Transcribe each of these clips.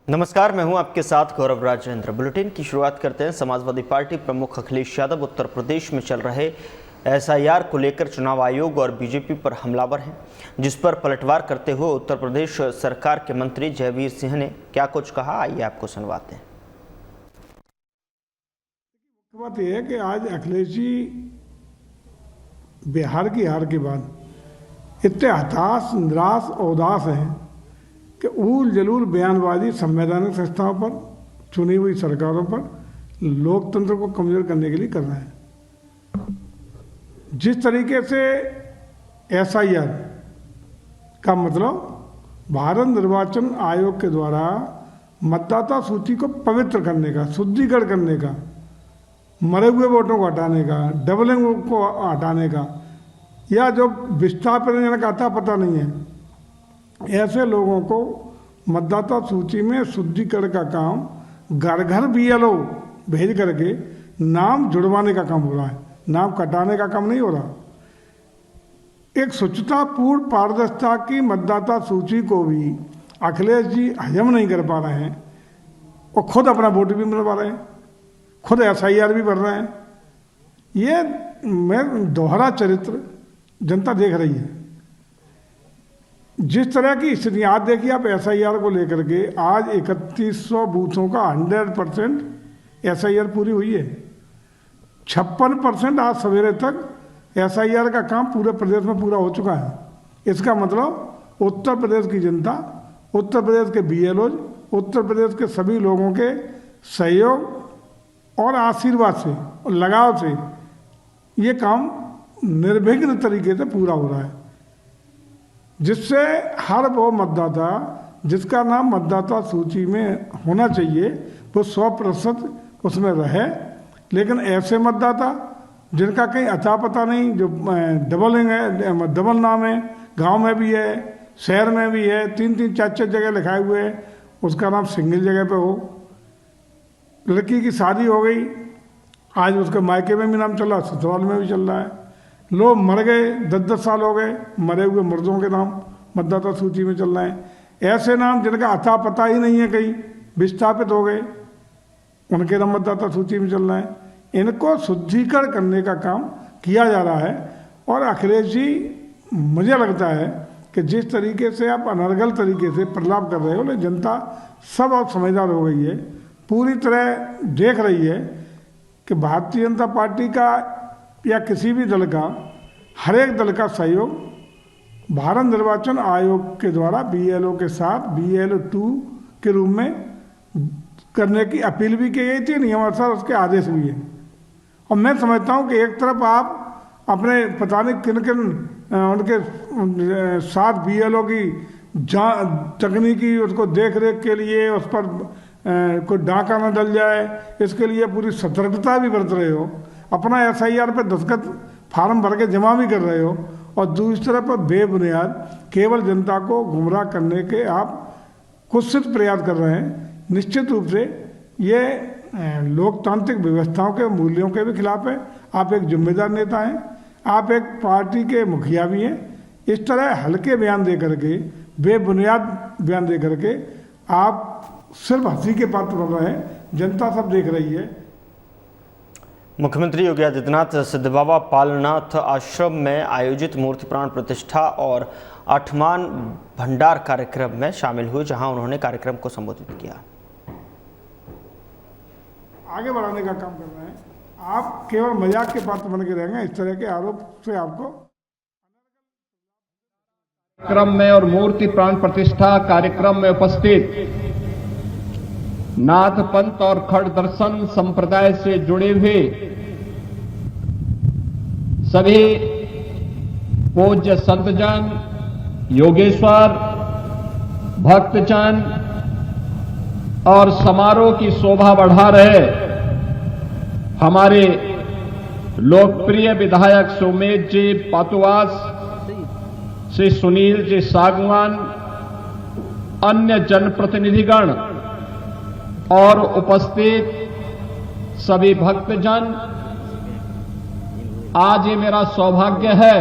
नमस्कार, मैं हूं आपके साथ गौरव राजेंद्र। बुलेटिन की शुरुआत करते हैं। समाजवादी पार्टी प्रमुख अखिलेश यादव उत्तर प्रदेश में चल रहे एसआईआर को लेकर चुनाव आयोग और बीजेपी पर हमलावर हैं, जिस पर पलटवार करते हुए उत्तर प्रदेश सरकार के मंत्री जयवीर सिंह ने क्या कुछ कहा, आइए आपको सुनवाते हैं। बात यह है कि आज अखिलेश जी बिहार की हार के बाद इतने हताश, निराश और उदास हैं कि ऊल जलूल बयानबाजी संवैधानिक संस्थाओं पर, चुनी हुई सरकारों पर, लोकतंत्र को कमजोर करने के लिए कर रहे हैं। जिस तरीके से एसआईआर का मतलब भारत निर्वाचन आयोग के द्वारा मतदाता सूची को पवित्र करने का, शुद्धिकरण करने का, मरे हुए वोटों को हटाने का, डबलिंग को हटाने का, या जो विस्थापित जिनका अता पता नहीं है, ऐसे लोगों को मतदाता सूची में शुद्धिकरण का काम घर घर बीएलओ भेज करके नाम जुड़वाने का काम हो रहा है, नाम कटाने का काम नहीं हो रहा। एक स्वच्छतापूर्ण पारदर्शिता की मतदाता सूची को भी अखिलेश जी हजम नहीं कर पा रहे हैं और खुद अपना वोट भी मिलवा रहे हैं, खुद एसआईआर भी भर रहे हैं। ये मैं दोहरा चरित्र जनता देख रही है। जिस तरह की स्थिति आज देखिए आप एसआईआर को लेकर के, आज 3100 बूथों का 100% एसआईआर पूरी हुई है। 56% आज सवेरे तक एसआईआर का काम पूरे प्रदेश में पूरा हो चुका है। इसका मतलब उत्तर प्रदेश की जनता, उत्तर प्रदेश के बीएलओज, उत्तर प्रदेश के सभी लोगों के सहयोग और आशीर्वाद से और लगाव से ये काम निर्विघ्न तरीके से पूरा हो रहा है, जिससे हर वो मतदाता जिसका नाम मतदाता सूची में होना चाहिए वो 100% उसमें रहे। लेकिन ऐसे मतदाता जिनका कहीं अता पता नहीं, जो डबलिंग है, डबल नाम है, गांव में भी है, शहर में भी है, 3-3, 4-4 जगह लिखाए हुए है, उसका नाम सिंगल जगह पे हो। लड़की की शादी हो गई, आज उसके मायके में भी नाम चल रहा, ससुराल में भी चल रहा है। लोग मर गए, 10-10 साल हो गए, मरे हुए मर्दों के नाम मतदाता सूची में चल रहे हैं। ऐसे नाम जिनका अता पता ही नहीं है, कहीं विस्थापित हो गए, उनके नाम मतदाता सूची में चल रहे हैं। इनको शुद्धिकरण करने का काम किया जा रहा है। और अखिलेश जी, मुझे लगता है कि जिस तरीके से आप अनर्गल तरीके से प्रलाप कर रहे हो, लेकिन जनता सब अब समझदार हो गई है, पूरी तरह देख रही है कि भारतीय जनता पार्टी का या किसी भी दल का, हर एक दल का सहयोग भारत निर्वाचन आयोग के द्वारा बीएलओ के साथ BLO 2 के रूप में करने की अपील भी की गई थी, नियमानुसार उसके आदेश भी है। और मैं समझता हूँ कि एक तरफ आप अपने पता नहीं किन किन उनके साथ BLO की तकनीकी उसको देख रेख के लिए उस पर कोई डाका न डल जाए, इसके लिए पूरी सतर्कता भी बरत रहे हो, अपना एसआईआर पे दस्तखत फार्म भर के जमा भी कर रहे हो, और दूसरी तरफ पर बेबुनियाद केवल जनता को गुमराह करने के आप कुत्सित प्रयास कर रहे हैं। निश्चित रूप से ये लोकतांत्रिक व्यवस्थाओं के मूल्यों के भी खिलाफ है। आप एक जिम्मेदार नेता हैं, आप एक पार्टी के मुखिया भी हैं। इस तरह हल्के बयान दे करके, बेबुनियाद बयान दे करके आप सिर्फ हंसी के पात्र बन रहे हैं, जनता सब देख रही है। मुख्यमंत्री योगी आदित्यनाथ सिद्ध बाबा पालनाथ आश्रम में आयोजित मूर्ति प्राण प्रतिष्ठा और आठमान भंडार कार्यक्रम में शामिल हुए, जहां उन्होंने कार्यक्रम को संबोधित किया। आगे बढ़ाने का काम कर रहे हैं, आप केवल मजाक के पात्र बन के रहेंगे। इस तरह के आरोप से आपको कार्यक्रम में और मूर्ति प्राण प्रतिष्ठा कार्यक्रम में उपस्थित नाथ पंथ और खड़ दर्शन संप्रदाय से जुड़े हुए सभी पूज्य संतजन, योगेश्वर, भक्तजन और समारोह की शोभा बढ़ा रहे हमारे लोकप्रिय विधायक सुमेध जी पातुवास, श्री सुनील जी सागवान, अन्य जनप्रतिनिधिगण और उपस्थित सभी भक्तजन, आज ये मेरा सौभाग्य है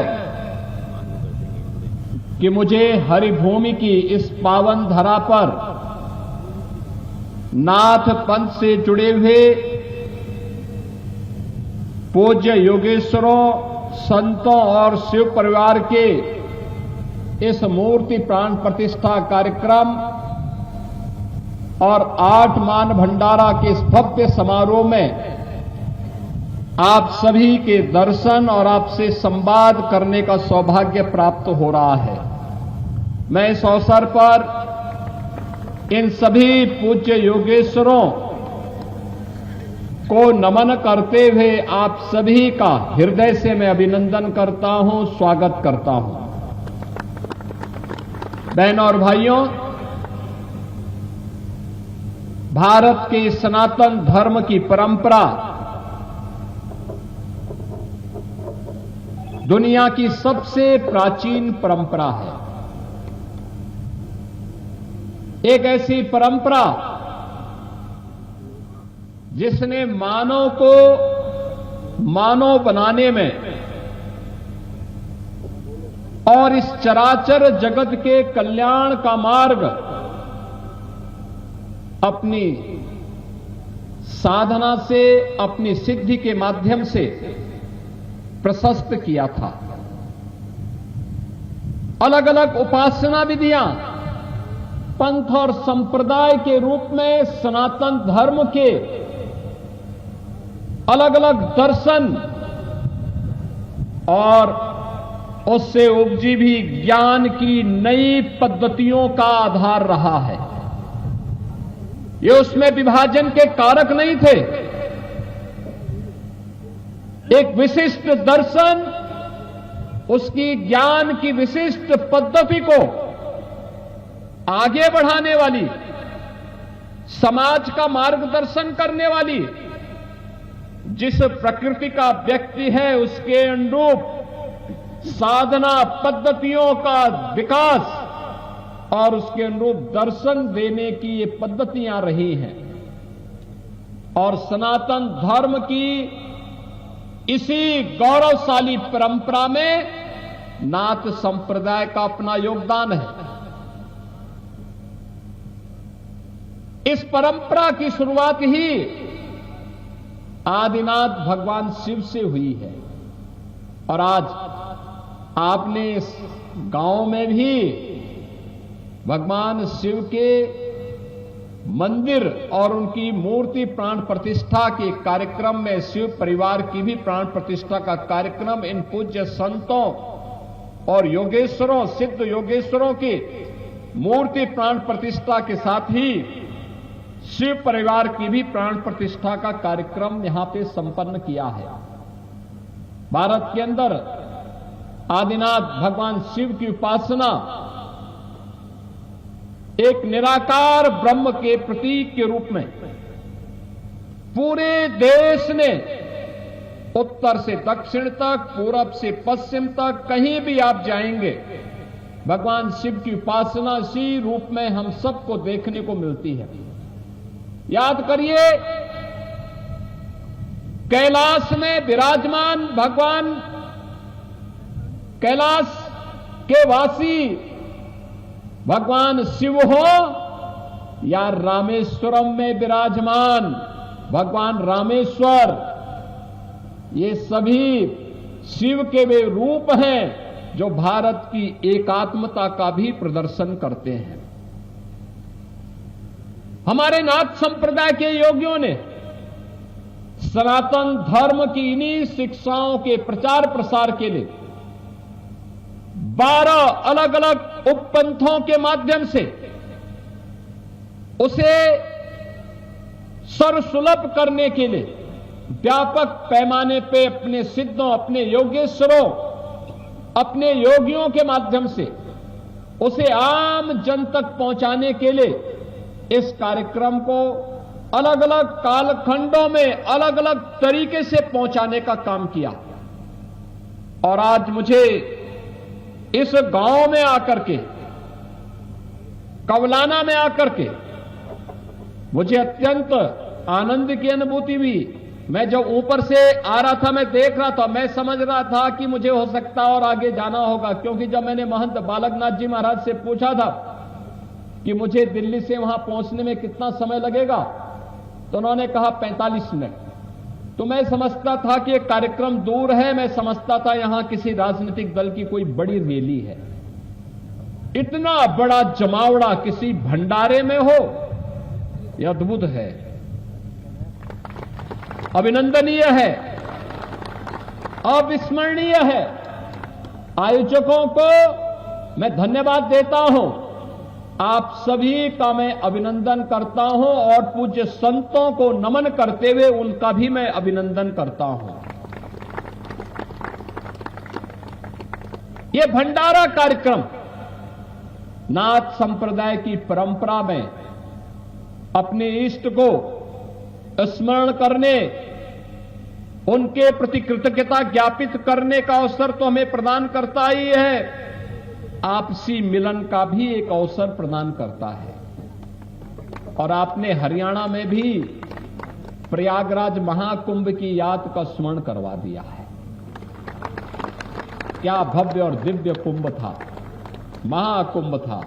कि मुझे हरिभूमि की इस पावन धरा पर नाथ पंथ से जुड़े हुए पूज्य योगेश्वरों, संतों और शिव परिवार के इस मूर्ति प्राण प्रतिष्ठा कार्यक्रम और 8 मान भंडारा के इस भव्य समारोह में आप सभी के दर्शन और आपसे संवाद करने का सौभाग्य प्राप्त हो रहा है। मैं इस अवसर पर इन सभी पूज्य योगेश्वरों को नमन करते हुए आप सभी का हृदय से मैं अभिनंदन करता हूं, स्वागत करता हूं। बहनों और भाइयों, भारत के सनातन धर्म की परंपरा दुनिया की सबसे प्राचीन परंपरा है। एक ऐसी परंपरा जिसने मानव को मानव बनाने में और इस चराचर जगत के कल्याण का मार्ग अपनी साधना से, अपनी सिद्धि के माध्यम से प्रशस्त किया था। अलग अलग उपासना विधियां पंथ और संप्रदाय के रूप में सनातन धर्म के अलग अलग दर्शन और उससे उपजी भी ज्ञान की नई पद्धतियों का आधार रहा है। ये उसमें विभाजन के कारक नहीं थे। एक विशिष्ट दर्शन उसकी ज्ञान की विशिष्ट पद्धति को आगे बढ़ाने वाली, समाज का मार्गदर्शन करने वाली, जिस प्रकृति का व्यक्ति है उसके अनुरूप साधना पद्धतियों का विकास और उसके अनुरूप दर्शन देने की ये पद्धतियां रही हैं। और सनातन धर्म की इसी गौरवशाली परंपरा में नाथ संप्रदाय का अपना योगदान है। इस परंपरा की शुरुआत ही आदिनाथ भगवान शिव से हुई है और आज आपने इस गांव में भी भगवान शिव के मंदिर और उनकी मूर्ति प्राण प्रतिष्ठा के कार्यक्रम में शिव परिवार की भी प्राण प्रतिष्ठा का कार्यक्रम इन पूज्य संतों और योगेश्वरों, सिद्ध योगेश्वरों की मूर्ति प्राण प्रतिष्ठा के साथ ही शिव परिवार की भी प्राण प्रतिष्ठा का कार्यक्रम यहां पे संपन्न किया है। भारत के अंदर आदिनाथ भगवान शिव की उपासना एक निराकार ब्रह्म के प्रतीक के रूप में पूरे देश ने उत्तर से दक्षिण तक, पूरब से पश्चिम तक कहीं भी आप जाएंगे, भगवान शिव की उपासना इसी रूप में हम सबको देखने को मिलती है। याद करिए, कैलाश में विराजमान भगवान, कैलाश के वासी भगवान शिव हो या रामेश्वरम में विराजमान भगवान रामेश्वर, ये सभी शिव के वे रूप हैं जो भारत की एकात्मता का भी प्रदर्शन करते हैं। हमारे नाथ संप्रदाय के योगियों ने सनातन धर्म की इन्हीं शिक्षाओं के प्रचार प्रसार के लिए 12 अलग अलग उपपंथों के माध्यम से उसे सर्वसुलभ करने के लिए व्यापक पैमाने पे अपने सिद्धों, अपने योगेश्वरों, अपने योगियों के माध्यम से उसे आम जन तक पहुंचाने के लिए इस कार्यक्रम को अलग अलग कालखंडों में अलग अलग तरीके से पहुंचाने का काम किया। और आज मुझे इस गांव में आकर के, कवलाना में आकर के मुझे अत्यंत आनंद की अनुभूति हुई। मैं जब ऊपर से आ रहा था, मैं देख रहा था, मैं समझ रहा था कि मुझे हो सकता और आगे जाना होगा, क्योंकि जब मैंने महंत बालकनाथ जी महाराज से पूछा था कि मुझे दिल्ली से वहां पहुंचने में कितना समय लगेगा, तो उन्होंने कहा 45 मिनट। तो मैं समझता था कि एक कार्यक्रम दूर है, मैं समझता था यहां किसी राजनीतिक दल की कोई बड़ी रैली है। इतना बड़ा जमावड़ा किसी भंडारे में हो, यह अद्भुत है, अभिनंदनीय है, अविस्मरणीय है। आयोजकों को मैं धन्यवाद देता हूं, आप सभी का मैं अभिनंदन करता हूं और पूज्य संतों को नमन करते हुए उनका भी मैं अभिनंदन करता हूं। यह भंडारा कार्यक्रम नाथ संप्रदाय की परंपरा में अपने इष्ट को स्मरण करने, उनके प्रति कृतज्ञता ज्ञापित करने का अवसर तो हमें प्रदान करता ही है, आपसी मिलन का भी एक अवसर प्रदान करता है। और आपने हरियाणा में भी प्रयागराज महाकुंभ की याद का स्मरण करवा दिया है। क्या भव्य और दिव्य कुंभ था, महाकुंभ था,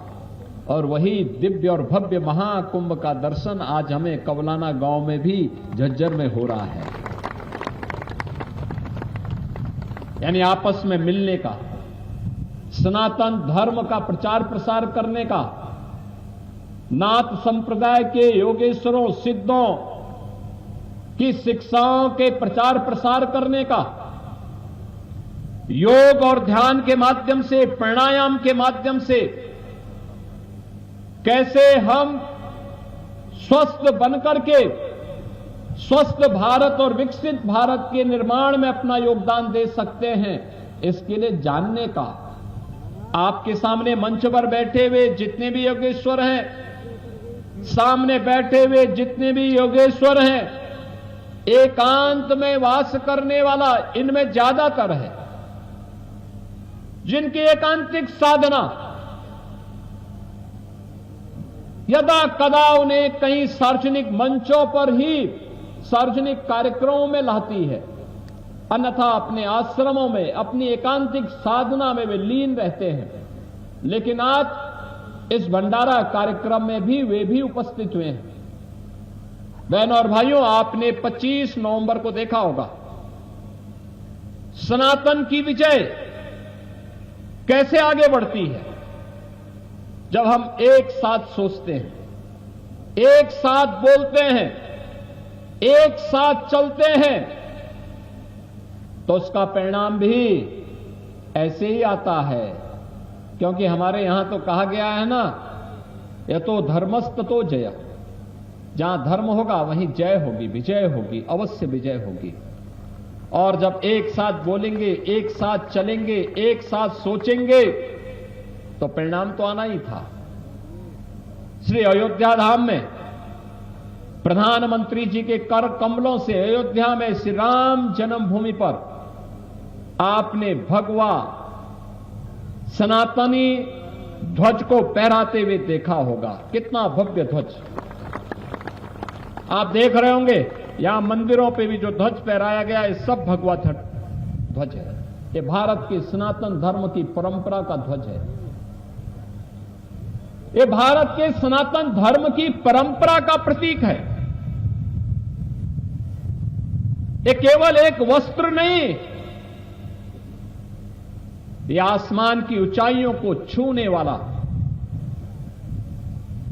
और वही दिव्य और भव्य महाकुंभ का दर्शन आज हमें कवलाना गांव में भी झज्जर में हो रहा है। यानी आपस में मिलने का, सनातन धर्म का प्रचार प्रसार करने का, नाथ संप्रदाय के योगेश्वरों सिद्धों की शिक्षाओं के प्रचार प्रसार करने का, योग और ध्यान के माध्यम से, प्राणायाम के माध्यम से कैसे हम स्वस्थ बनकर के स्वस्थ भारत और विकसित भारत के निर्माण में अपना योगदान दे सकते हैं, इसके लिए जानने का। आपके सामने मंच पर बैठे हुए जितने भी योगेश्वर हैं, सामने बैठे हुए जितने भी योगेश्वर हैं, एकांत में वास करने वाला इनमें ज्यादातर है, जिनकी एकांतिक साधना यदा कदा उन्हें कई सार्वजनिक मंचों पर ही सार्वजनिक कार्यक्रमों में लाती है, अन्यथा अपने आश्रमों में अपनी एकांतिक साधना में वे लीन रहते हैं। लेकिन आज इस भंडारा कार्यक्रम में भी वे भी उपस्थित हुए हैं। बहनों और भाइयों, आपने 25 नवंबर को देखा होगा सनातन की विजय कैसे आगे बढ़ती है। जब हम एक साथ सोचते हैं, एक साथ बोलते हैं, एक साथ चलते हैं, तो उसका परिणाम भी ऐसे ही आता है। क्योंकि हमारे यहां तो कहा गया है ना, यह तो धर्मस्त तो जय, जहां धर्म होगा वहीं जय होगी, विजय होगी, अवश्य विजय होगी। और जब एक साथ बोलेंगे, एक साथ चलेंगे, एक साथ सोचेंगे, तो परिणाम तो आना ही था। श्री अयोध्या धाम में प्रधानमंत्री जी के कर कमलों से अयोध्या में श्री राम जन्मभूमि पर आपने भगवा सनातनी ध्वज को फहराते हुए देखा होगा। कितना भव्य ध्वज आप देख रहे होंगे। यहां मंदिरों पे भी जो ध्वज फहराया गया है, सब भगवा ध्वज है। ये भारत के सनातन धर्म की परंपरा का ध्वज है। ये भारत के सनातन धर्म की परंपरा का प्रतीक है। ये केवल एक वस्त्र नहीं, ये आसमान की ऊंचाइयों को छूने वाला,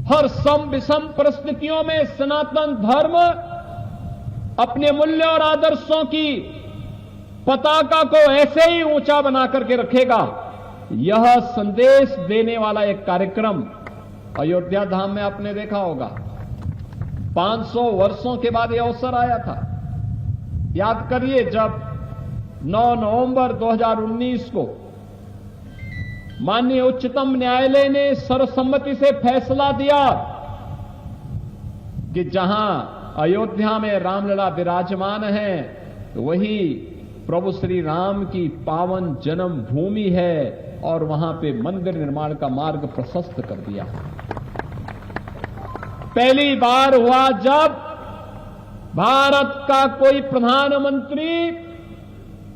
हर सम विषम परिस्थितियों में सनातन धर्म अपने मूल्य और आदर्शों की पताका को ऐसे ही ऊंचा बना करके रखेगा। यह संदेश देने वाला एक कार्यक्रम अयोध्या धाम में आपने देखा होगा। 500 वर्षों के बाद यह अवसर आया था। याद करिए, जब 9 नवंबर 2019 को माननीय उच्चतम न्यायालय ने सर्वसम्मति से फैसला दिया कि जहां अयोध्या में रामलला विराजमान है, वही प्रभु श्री राम की पावन जन्म भूमि है, और वहां पे मंदिर निर्माण का मार्ग प्रशस्त कर दिया। पहली बार हुआ जब भारत का कोई प्रधानमंत्री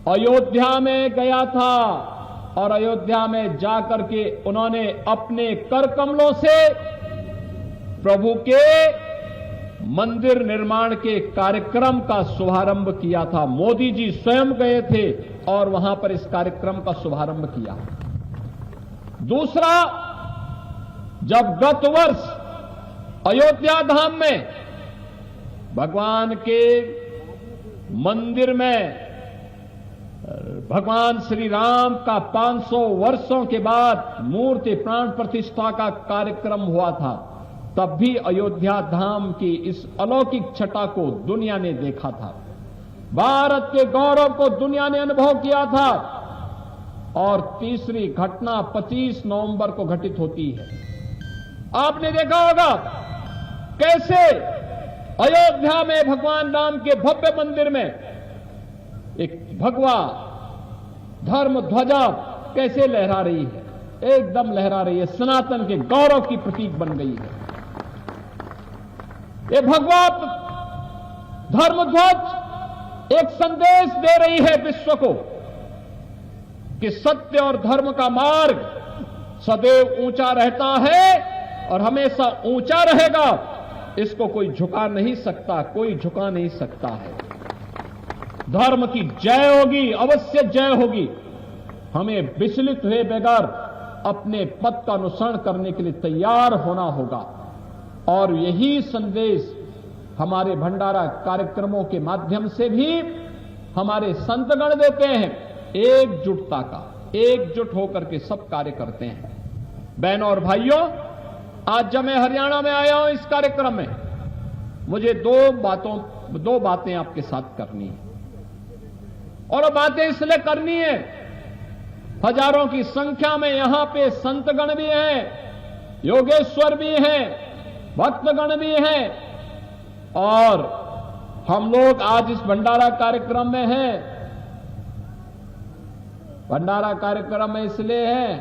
अयोध्या में गया था, और अयोध्या में जाकर के उन्होंने अपने कर कमलों से प्रभु के मंदिर निर्माण के कार्यक्रम का शुभारंभ किया था। मोदी जी स्वयं गए थे और वहां पर इस कार्यक्रम का शुभारंभ किया। दूसरा, जब गत वर्ष अयोध्या धाम में भगवान के मंदिर में भगवान श्री राम का 500 वर्षों के बाद मूर्ति प्राण प्रतिष्ठा का कार्यक्रम हुआ था, तब भी अयोध्या धाम की इस अलौकिक छटा को दुनिया ने देखा था। भारत के गौरव को दुनिया ने अनुभव किया था। और तीसरी घटना 25 नवंबर को घटित होती है। आपने देखा होगा कैसे अयोध्या में भगवान राम के भव्य मंदिर में एक भगवा धर्म ध्वजा कैसे लहरा रही है, एकदम लहरा रही है, सनातन के गौरव की प्रतीक बन गई है। ये भगवा धर्म ध्वज एक संदेश दे रही है विश्व को कि सत्य और धर्म का मार्ग सदैव ऊंचा रहता है और हमेशा ऊंचा रहेगा। इसको कोई झुका नहीं सकता, कोई झुका नहीं सकता है। धर्म की जय होगी, अवश्य जय होगी। हमें विचलित हुए बगैर अपने पथ का अनुसरण करने के लिए तैयार होना होगा। और यही संदेश हमारे भंडारा कार्यक्रमों के माध्यम से भी हमारे संतगण देते हैं, एकजुटता का। एकजुट होकर के सब कार्य करते हैं। बहनों और भाइयों, आज जब मैं हरियाणा में आया हूं इस कार्यक्रम में, मुझे दो बातें आपके साथ करनी है। और वो बातें इसलिए करनी है, हजारों की संख्या में यहां पे संतगण भी हैं, योगेश्वर भी हैं, भक्तगण भी हैं, और हम लोग आज इस भंडारा कार्यक्रम में हैं। भंडारा कार्यक्रम में इसलिए है,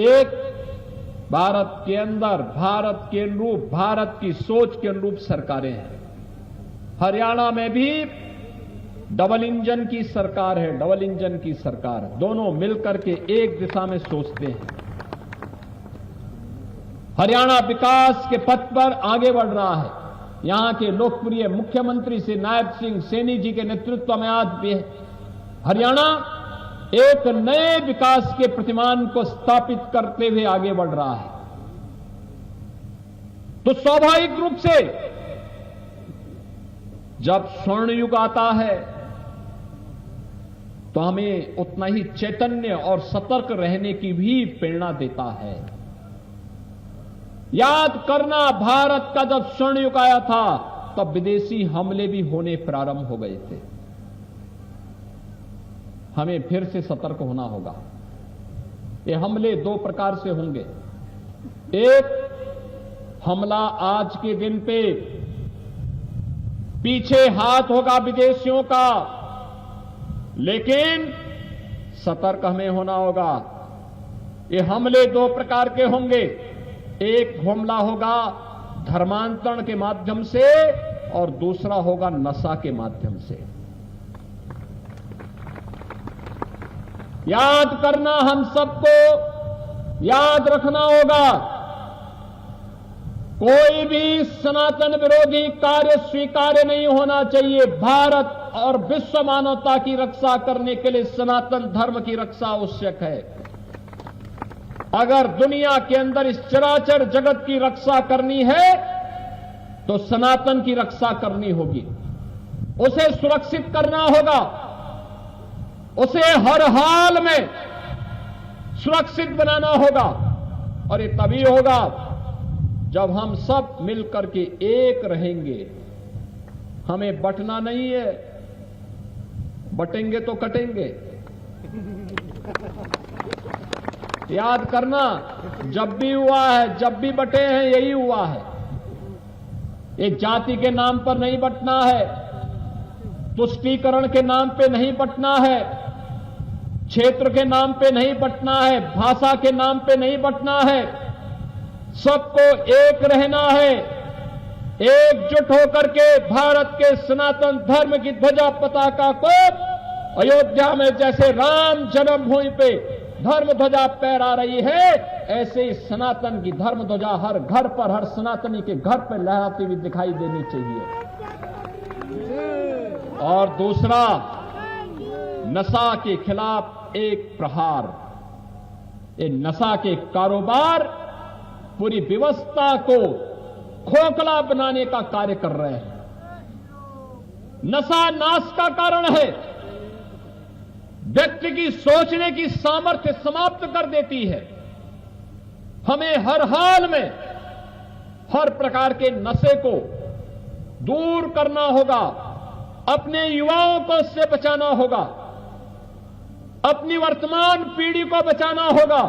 एक भारत के अंदर भारत के अनुरूप, भारत की सोच के अनुरूप सरकारें हैं। हरियाणा में भी डबल इंजन की सरकार है, डबल इंजन की सरकार। दोनों मिलकर के एक दिशा में सोचते हैं। हरियाणा विकास के पथ पर आगे बढ़ रहा है। यहां के लोकप्रिय मुख्यमंत्री श्री नायब सिंह सैनी जी के नेतृत्व में आज भी हरियाणा एक नए विकास के प्रतिमान को स्थापित करते हुए आगे बढ़ रहा है। तो स्वाभाविक रूप से जब स्वर्ण युग आता है तो हमें उतना ही चैतन्य और सतर्क रहने की भी प्रेरणा देता है। याद करना, भारत का जब स्वर्ण युग आया था तब विदेशी हमले भी होने प्रारंभ हो गए थे। हमें फिर से सतर्क होना होगा। ये हमले दो प्रकार से होंगे। एक हमला आज के दिन पे पीछे हाथ होगा विदेशियों का, लेकिन सतर्क हमें होना होगा। ये हमले दो प्रकार के होंगे। एक हमला होगा धर्मांतरण के माध्यम से और दूसरा होगा नशा के माध्यम से। याद करना, हम सबको याद रखना होगा, कोई भी सनातन विरोधी कार्य स्वीकार्य नहीं होना चाहिए। भारत और विश्व मानवता की रक्षा करने के लिए सनातन धर्म की रक्षा आवश्यक है। अगर दुनिया के अंदर इस चराचर जगत की रक्षा करनी है तो सनातन की रक्षा करनी होगी। उसे सुरक्षित करना होगा, उसे हर हाल में सुरक्षित बनाना होगा। और ये तभी होगा जब हम सब मिलकर के एक रहेंगे। हमें बंटना नहीं है, बटेंगे तो कटेंगे। याद करना, जब भी हुआ है, जब भी बटे हैं, यही हुआ है। एक जाति के नाम पर नहीं बंटना है, तुष्टीकरण के नाम पे नहीं बंटना है, क्षेत्र के नाम पे नहीं बंटना है, भाषा के नाम पे नहीं बंटना है। सबको एक रहना है। एकजुट होकर के भारत के सनातन धर्म की ध्वजा पताका को अयोध्या में जैसे राम जन्मभूमि पे धर्म ध्वजा फहरा रही है, ऐसे ही सनातन की धर्म ध्वजा हर घर पर, हर सनातनी के घर पर लहराती हुई दिखाई देनी चाहिए। और दूसरा, नशा के खिलाफ एक प्रहार। ये नशा के कारोबार पूरी व्यवस्था को खोखला बनाने का कार्य कर रहे हैं। नशा नाश का कारण है, व्यक्ति की सोचने की सामर्थ्य समाप्त कर देती है। हमें हर हाल में हर प्रकार के नशे को दूर करना होगा, अपने युवाओं को इससे बचाना होगा, अपनी वर्तमान पीढ़ी को बचाना होगा,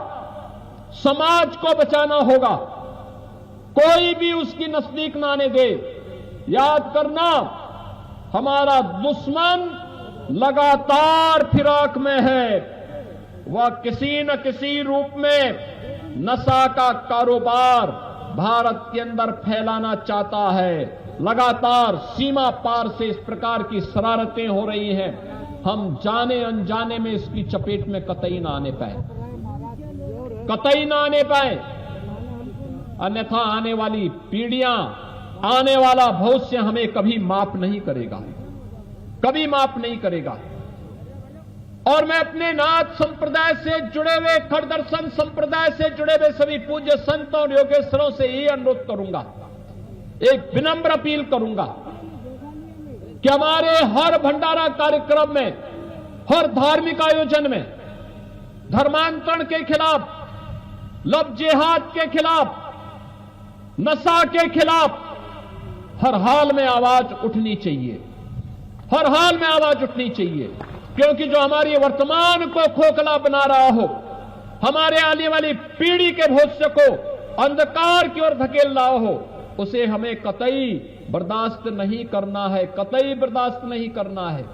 समाज को बचाना होगा। कोई भी उसकी नजदीक ना आने दे। याद करना, हमारा दुश्मन लगातार फिराक में है। वह किसी न किसी रूप में नशा का कारोबार भारत के अंदर फैलाना चाहता है। लगातार सीमा पार से इस प्रकार की शरारतें हो रही हैं। हम जाने अनजाने में इसकी चपेट में कतई ना आने पाए, कतई ना आने पाए, अन्यथा आने वाली पीढ़ियां, आने वाला भविष्य हमें कभी माफ नहीं करेगा, कभी माफ नहीं करेगा। और मैं अपने नाथ संप्रदाय से जुड़े हुए, खड़दर्शन संप्रदाय से जुड़े हुए सभी पूज्य संतों और योगेश्वरों से यही अनुरोध करूंगा, एक विनम्र अपील करूंगा कि हमारे हर भंडारा कार्यक्रम में, हर धार्मिक आयोजन में धर्मांतरण के खिलाफ, लव जिहाद के खिलाफ, नशा के खिलाफ हर हाल में आवाज उठनी चाहिए, हर हाल में आवाज उठनी चाहिए। क्योंकि जो हमारी वर्तमान को खोखला बना रहा हो, हमारे आने वाली पीढ़ी के भविष्य को अंधकार की ओर धकेल रहा हो, उसे हमें कतई बर्दाश्त नहीं करना है, कतई बर्दाश्त नहीं करना है।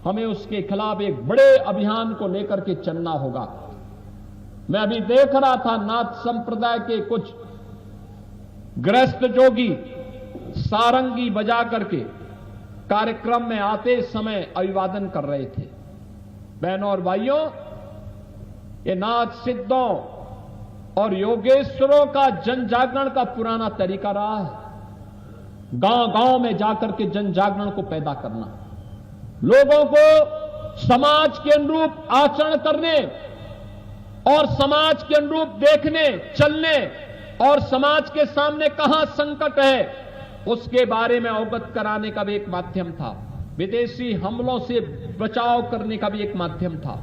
हमें उसके खिलाफ एक बड़े अभियान को लेकर के चलना होगा। मैं अभी देख रहा था, नाथ संप्रदाय के कुछ गृहस्थ जोगी सारंगी बजा करके कार्यक्रम में आते समय अभिवादन कर रहे थे। बहनों और भाइयों, ये नाथ सिद्धों और योगेश्वरों का जन जागरण का पुराना तरीका रहा है। गांव गांव में जाकर के जन जागरण को पैदा करना, लोगों को समाज के अनुरूप आचरण करने और समाज के अनुरूप देखने, चलने और समाज के सामने कहां संकट है उसके बारे में अवगत कराने का भी एक माध्यम था। विदेशी हमलों से बचाव करने का भी एक माध्यम था।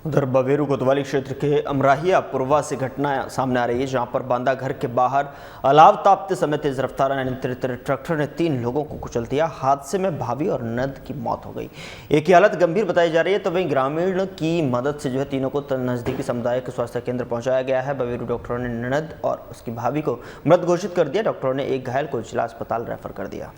उधर बवेरू कोतवाली क्षेत्र के अमराहिया पुरवा से घटना सामने आ रही है, जहां पर बांदा घर के बाहर अलाव तापते समय तेज रफ्तार अनियंत्रित ट्रैक्टर ने 3 लोगों को कुचल दिया। हादसे में भाभी और ननद की मौत हो गई। एक की हालत गंभीर बताई जा रही है, तो वहीं ग्रामीण की मदद से तीनों को नजदीकी सामुदायिक स्वास्थ्य केंद्र पहुंचाया गया है। बवेरू डॉक्टरों ने ननद और उसकी भाभी को मृत घोषित कर दिया। डॉक्टरों ने एक घायल को जिला अस्पताल रेफर कर दिया।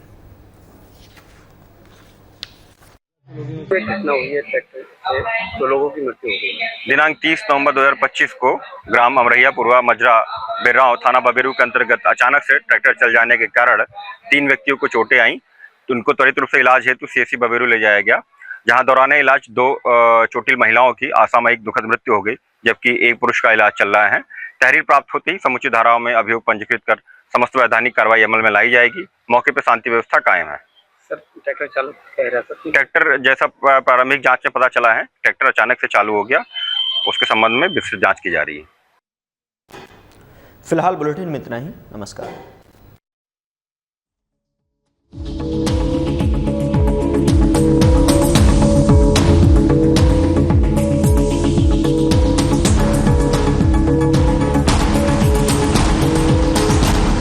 घटना हुई है, ट्रैक्टर से 2 लोगों की मृत्यु हो गई। दिनांक 30 नवंबर 2025 को ग्राम अमरहिया पुरवा मजरा बेराव थाना बबेरू के अंतर्गत अचानक से ट्रैक्टर चल जाने के कारण 3 व्यक्तियों को चोटें आईं, तो उनको त्वरित रूप से इलाज हेतु सीएससी बबेरू ले जाया गया, जहां दौरान इलाज 2 चोटिल महिलाओं की असामयिक दुखद मृत्यु हो गई, जबकि एक पुरुष का इलाज चल रहा है। तहरीर प्राप्त होते ही समुचित धाराओं में अभियोग पंजीकृत कर समस्त वैधानिक कार्रवाई अमल में लाई जाएगी। मौके पर शांति व्यवस्था कायम है। ट्रैक्टर चालक कह रहा था, ट्रैक्टर जैसा प्रारंभिक जांच में पता चला है, ट्रैक्टर अचानक से चालू हो गया, उसके संबंध में विस्तृत जांच की जा रही है। फिलहाल बुलेटिन में इतना ही। नमस्कार।